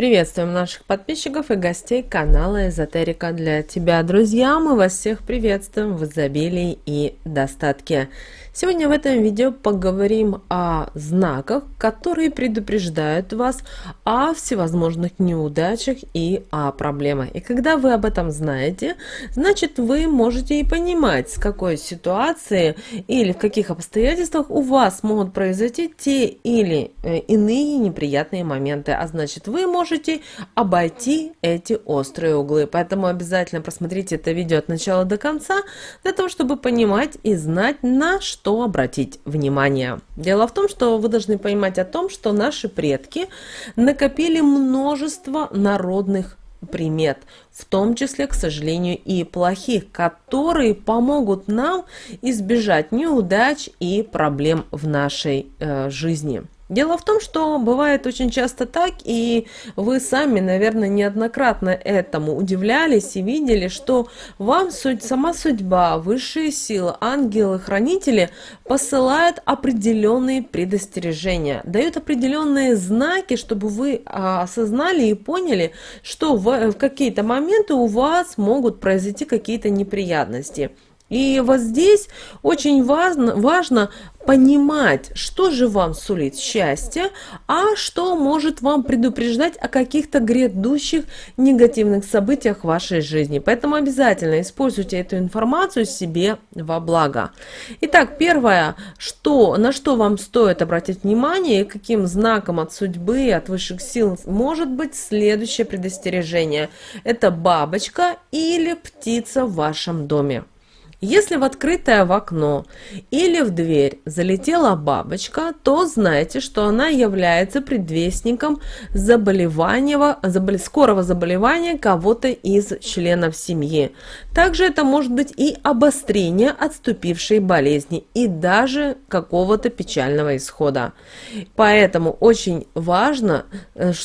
Приветствуем наших подписчиков и гостей канала Эзотерика для тебя, друзья! Мы вас всех приветствуем в изобилии и достатке. Сегодня в этом видео поговорим о знаках, которые предупреждают вас о всевозможных неудачах и о проблемах. И когда вы об этом знаете, значит вы можете и понимать, с какой ситуации или в каких обстоятельствах у вас могут произойти те или иные неприятные моменты. А значит вы можете обойти эти острые углы. Поэтому обязательно просмотрите это видео от начала до конца, для того, чтобы понимать и знать, на что обратить внимание. Дело в том, что вы должны понимать о том, что наши предки накопили множество народных примет, в том числе, к сожалению, и плохих, которые помогут нам избежать неудач и проблем в нашей жизни. Дело в том, что бывает очень часто так, и вы сами, наверное, неоднократно этому удивлялись и видели, что вам сама судьба, высшие силы, ангелы, хранители посылают определенные предостережения, дают определенные знаки, чтобы вы осознали и поняли, что в какие-то моменты у вас могут произойти какие-то неприятности. И вот здесь очень важно понимать, что же вам сулит счастье, а что может вам предупреждать о каких-то грядущих негативных событиях в вашей жизни. Поэтому обязательно используйте эту информацию себе во благо. Итак, первое, на что вам стоит обратить внимание, и каким знаком от судьбы, от высших сил может быть следующее предостережение. Это бабочка или птица в вашем доме. Если в открытое окно или в дверь залетела бабочка, то знайте, что она является предвестником скорого заболевания кого-то из членов семьи. Также это может быть и обострение отступившей болезни и даже какого-то печального исхода. Поэтому очень важно,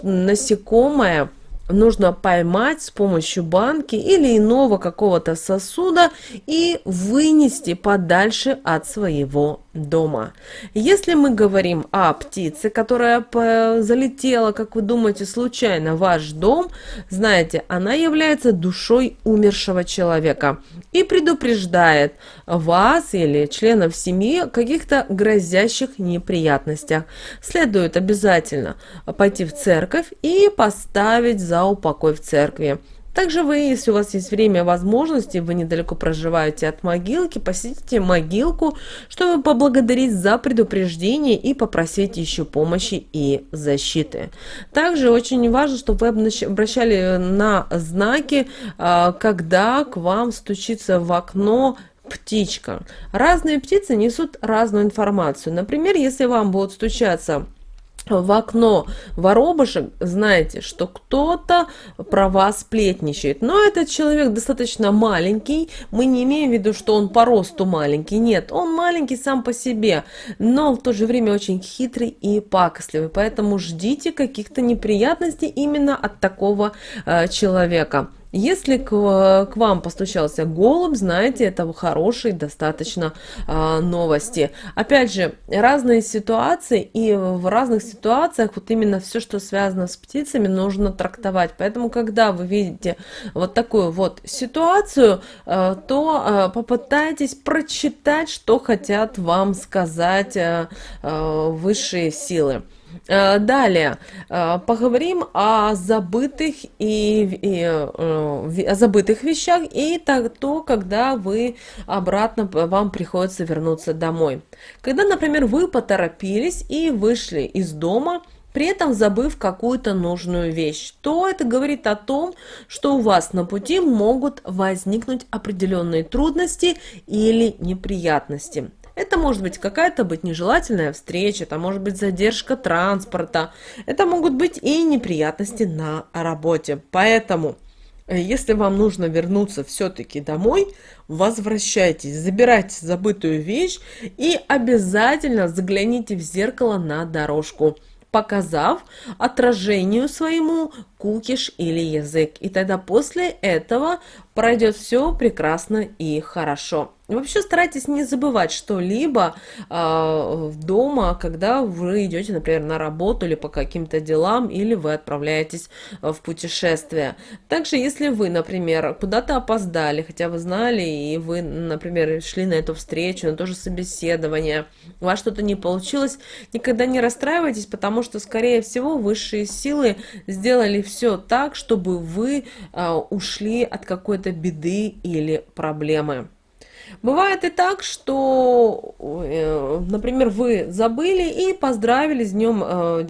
насекомое нужно поймать с помощью банки или иного какого-то сосуда и вынести подальше от своего дома. Если мы говорим о птице, которая залетела, как вы думаете, случайно в ваш дом, знаете, она является душой умершего человека и предупреждает вас или членов семьи о каких-то грозящих неприятностях. Следует обязательно пойти в церковь и поставить за упокой в церкви. Также вы, если у вас есть время и возможности, вы недалеко проживаете от могилки, посетите могилку, чтобы поблагодарить за предупреждение и попросить еще помощи и защиты. Также очень важно, чтобы вы обращали на знаки, когда к вам стучится в окно птичка. Разные птицы несут разную информацию. Например, если вам будут стучаться в окно воробушек, знаете, что кто-то про вас сплетничает. Но этот человек достаточно маленький. Мы не имеем в виду, что он по росту маленький. Нет, он маленький сам по себе, но в то же время очень хитрый и пакостливый. Поэтому ждите каких-то неприятностей именно от такого человека. Если к вам постучался голубь, знаете, это хорошие достаточно новости. Опять же, разные ситуации, и в разных ситуациях вот именно все, что связано с птицами, нужно трактовать. Поэтому, когда вы видите вот такую вот ситуацию, то попытайтесь прочитать, что хотят вам сказать высшие силы. Далее поговорим о забытых вещах и то, когда вам приходится вернуться домой. Когда, например, вы поторопились и вышли из дома, при этом забыв какую-то нужную вещь, то это говорит о том, что у вас на пути могут возникнуть определенные трудности или неприятности. Это может быть какая-то нежелательная встреча, это может быть задержка транспорта, это могут быть и неприятности на работе. Поэтому, если вам нужно вернуться все-таки домой, возвращайтесь, забирайте забытую вещь и обязательно загляните в зеркало на дорожку, показав отражению своему, кукиш или язык. И тогда после этого пройдет все прекрасно и хорошо. Вообще старайтесь не забывать что-либо дома, когда вы идете, например, на работу или по каким-то делам, или вы отправляетесь в путешествие. Также, если вы, например, куда-то опоздали, хотя вы знали, и вы, например, шли на эту встречу, на то же собеседование, у вас что-то не получилось, никогда не расстраивайтесь, потому что, скорее всего, высшие силы сделали все так, чтобы вы ушли от какой-то беды или проблемы. Бывает и так, что, например, вы забыли и поздравили с днем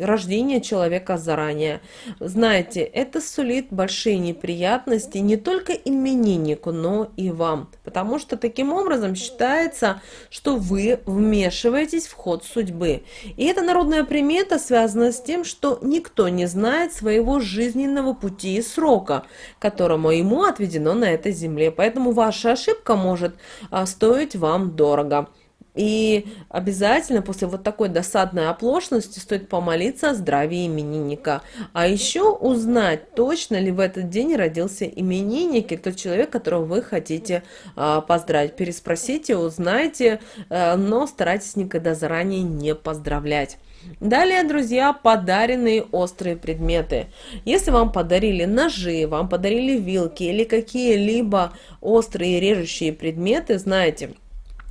рождения человека заранее. Знаете, это сулит большие неприятности не только имениннику, но и вам. Потому что таким образом считается, что вы вмешиваетесь в ход судьбы. И эта народная примета связана с тем, что никто не знает своего жизненного пути и срока, которому ему отведено на этой земле. Поэтому ваша ошибка может стоить вам дорого. И обязательно после вот такой досадной оплошности стоит помолиться о здравии именинника. А еще узнать, точно ли в этот день родился именинник, и тот человек, которого вы хотите поздравить. Переспросите, узнайте, но старайтесь никогда заранее не поздравлять. Далее, друзья, подаренные острые предметы. Если вам подарили ножи, вам подарили вилки или какие-либо острые режущие предметы, знаете,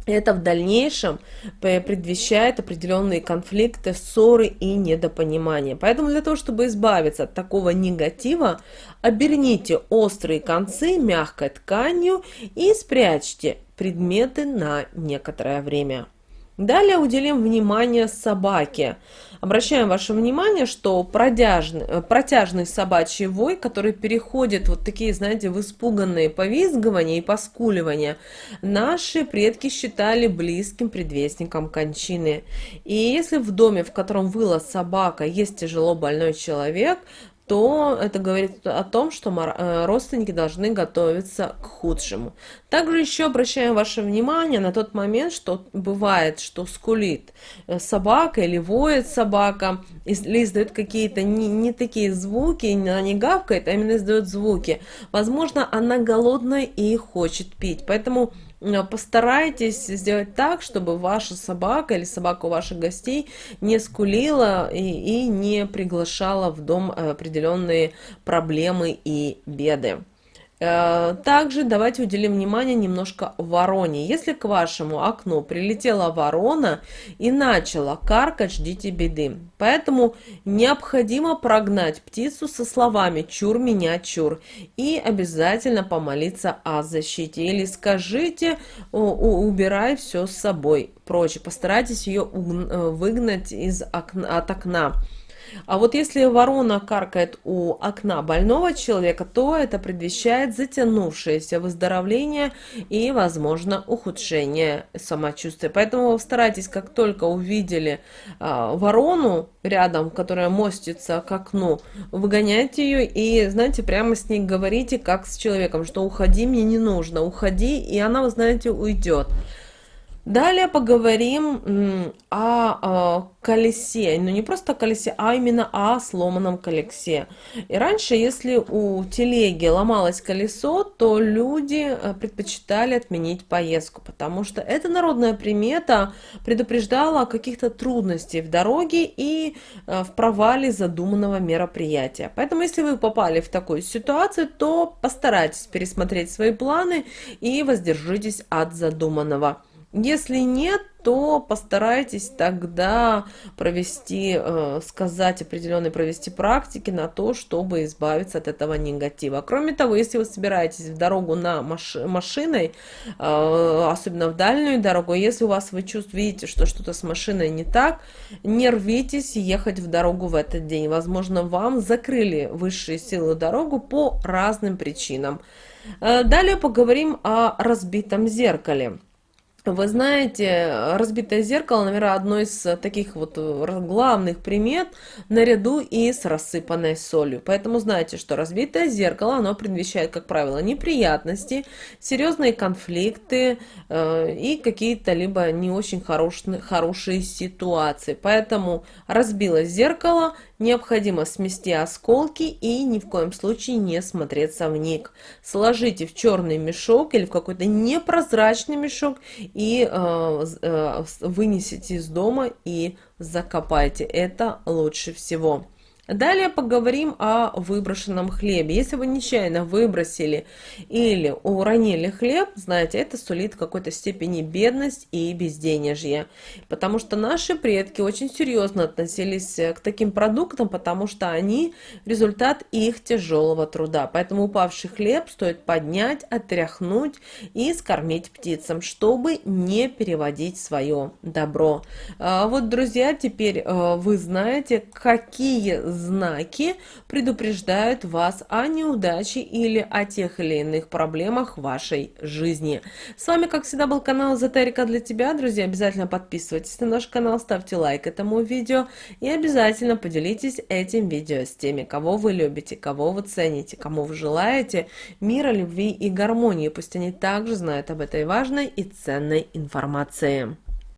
это в дальнейшем предвещает определенные конфликты, ссоры и недопонимания. Поэтому для того, чтобы избавиться от такого негатива, оберните острые концы мягкой тканью и спрячьте предметы на некоторое время. Далее уделим внимание собаке. Обращаем ваше внимание, что протяжный собачий вой, который переходит вот такие, знаете, в испуганные повизгивания и поскуливания, наши предки считали близким предвестником кончины. И если в доме, в котором выла собака, есть тяжело больной человек, то это говорит о том, что родственники должны готовиться к худшему. Также еще обращаем ваше внимание на тот момент, что бывает, что скулит собака или воет собака, или издает какие-то не такие звуки, она не гавкает, а именно издает звуки. Возможно, она голодная и хочет пить, поэтому постарайтесь сделать так, чтобы ваша собака или собака у ваших гостей не скулила и не приглашала в дом определенные проблемы и беды. Также давайте уделим внимание немножко вороне. Если к вашему окну прилетела ворона и начала каркать, ждите беды. Поэтому необходимо прогнать птицу со словами «чур меня, чур» и обязательно помолиться о защите. Или скажите «убирай все с собой» прочее. Постарайтесь ее выгнать от окна. А вот если ворона каркает у окна больного человека, то это предвещает затянувшееся выздоровление и, возможно, ухудшение самочувствия. Поэтому старайтесь, как только увидели ворону рядом, которая мостится к окну, выгоняйте ее и, знаете, прямо с ней говорите, как с человеком, что уходи, мне не нужно, уходи, и она, вы знаете, уйдет. Далее поговорим о колесе, но не просто о колесе, а именно о сломанном колесе. И раньше, если у телеги ломалось колесо, то люди предпочитали отменить поездку, потому что эта народная примета предупреждала о каких-то трудностях в дороге и в провале задуманного мероприятия. Поэтому, если вы попали в такую ситуацию, то постарайтесь пересмотреть свои планы и воздержитесь от задуманного. Если нет, то постарайтесь тогда провести практики на то, чтобы избавиться от этого негатива. Кроме того, если вы собираетесь в дорогу на машиной, особенно в дальнюю дорогу, если вы видите, что что-то с машиной не так, не рвитесь ехать в дорогу в этот день. Возможно, вам закрыли высшие силы дорогу по разным причинам. Далее поговорим о разбитом зеркале. Вы знаете, разбитое зеркало, наверное, одно из таких вот главных примет наряду и с рассыпанной солью. Поэтому знаете, что разбитое зеркало, оно предвещает, как правило, неприятности, серьезные конфликты и какие-то либо не очень хорошие ситуации. Поэтому разбилось зеркало, необходимо смести осколки и ни в коем случае не смотреться в них. Сложите в черный мешок или в какой-то непрозрачный мешок и вынесите из дома и закопайте. Это лучше всего. Далее поговорим о выброшенном хлебе. Если вы нечаянно выбросили или уронили хлеб, знаете, это сулит в какой-то степени бедность и безденежье. Потому что наши предки очень серьезно относились к таким продуктам, потому что они результат их тяжелого труда. Поэтому упавший хлеб стоит поднять, отряхнуть и скормить птицам, чтобы не переводить свое добро. Вот, друзья, теперь вы знаете, какие знаки предупреждают вас о неудаче или о тех или иных проблемах в вашей жизни. С вами, как всегда, был канал Эзотерика для тебя. Друзья, обязательно подписывайтесь на наш канал, ставьте лайк этому видео и обязательно поделитесь этим видео с теми, кого вы любите, кого вы цените, кому вы желаете мира, любви и гармонии. Пусть они также знают об этой важной и ценной информации.